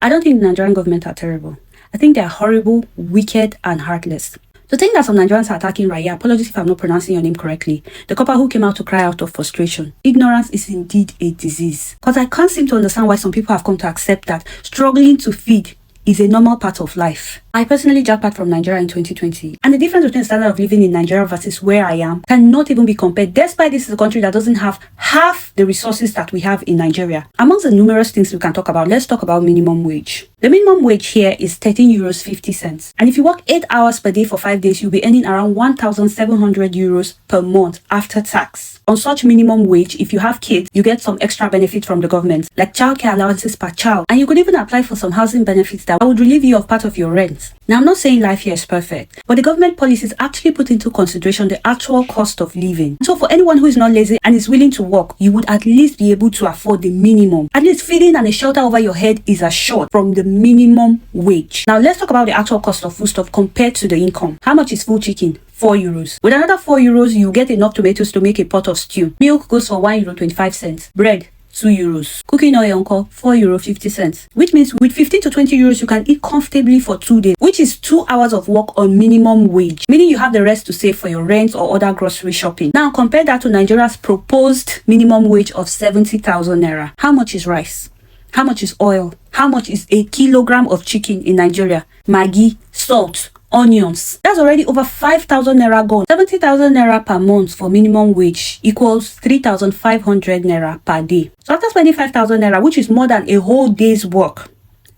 I don't think the Nigerian government are terrible. I think they are horrible, wicked, and heartless. To think that some Nigerians are attacking Raye, apologies if I'm not pronouncing your name correctly, the Corper who came out to cry out of frustration. Ignorance is indeed a disease. Because I can't seem to understand why some people have come to accept that struggling to feed is a normal part of life. I personally jackpot from Nigeria in 2020, and the difference between the standard of living in Nigeria versus where I am cannot even be compared, despite this is a country that doesn't have half the resources that we have in Nigeria. Amongst the numerous things we can talk about, let's talk about minimum wage. The minimum wage here is 13 euros 50 cents, and if you work 8 hours per day for 5 days, you'll be earning around 1,700 euros per month after tax. On such minimum wage, if you have kids, you get some extra benefit from the government, like childcare allowances per child, and you could even apply for some housing benefits that would relieve you of part of your rent. Now, I'm not saying life here is perfect, but the government policies actually put into consideration the actual cost of living. So for anyone who is not lazy and is willing to work, you would at least be able to afford the minimum. At least feeding and a shelter over your head is assured from the minimum wage. Now, let's talk about the actual cost of foodstuff compared to the income. How much is full chicken? 4 euros. With another 4 euros, you get enough tomatoes to make a pot of stew. Milk goes for 1 euro 25 cents. Bread, 2 euros. Cooking oil uncle, 4 euro 50 cents. Which means with 15 to 20 euros, you can eat comfortably for 2 days, which is 2 hours of work on minimum wage, meaning you have the rest to save for your rent or other grocery shopping. Now, compare that to Nigeria's proposed minimum wage of 70,000 naira. How much is rice? How much is oil? How much is a kilogram of chicken in Nigeria? Maggi, salt, onions. That's already over 5,000 naira gone. 70,000 naira per month for minimum wage equals 3,500 naira per day. So after spending 5,000 naira, which is more than a whole day's work,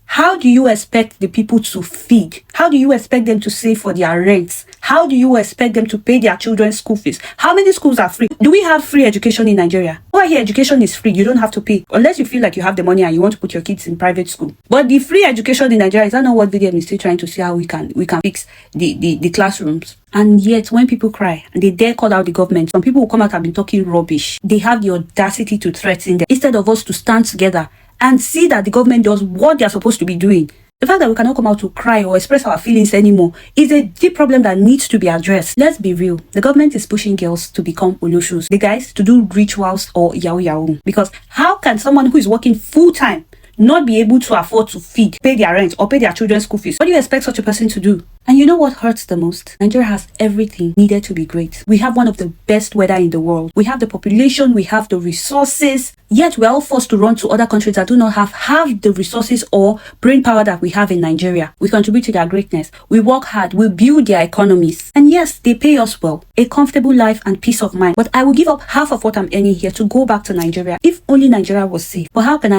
how do you expect the people to feed? How do you expect them to save for their rents? How do you expect them to pay their children's school fees? How many schools are free? Do we have free education in Nigeria? Over here, education is free. You don't have to pay. Unless you feel like you have the money and you want to put your kids in private school. But the free education in Nigeria, is that not what VDM is still trying to see how we can fix the classrooms? And yet, when people cry and they dare call out the government, some people will come out and be talking rubbish. They have the audacity to threaten them. Instead of us to stand together and see that the government does what they are supposed to be doing. The fact that we cannot come out to cry or express our feelings anymore is a deep problem that needs to be addressed. Let's be real. The government is pushing girls to become oloshus, the guys to do rituals or yahoo. Because how can someone who is working full-time not be able to afford to feed, pay their rent, or pay their children's school fees? What do you expect such a person to do? And you know what hurts the most? Nigeria has everything needed to be great. We have one of the best weather in the world. We have the population, we have the resources, yet we're all forced to run to other countries that do not have the resources or brain power that we have in Nigeria. We contribute to their greatness. We work hard. We build their economies. And yes, they pay us well. A comfortable life and peace of mind. But I will give up half of what I'm earning here to go back to Nigeria if only Nigeria was safe. But how can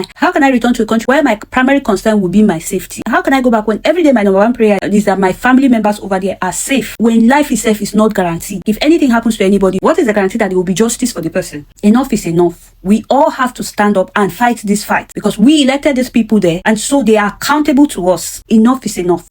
I return to a country where my primary concern will be my safety? How can I go back when every day my number one prayer is that my family members over there are safe, when life itself is not guaranteed? If anything happens to anybody, what is the guarantee that there will be justice for the person? Enough is enough. We all have to stand up and fight this fight because we elected these people there, and so they are accountable to us. Enough is enough.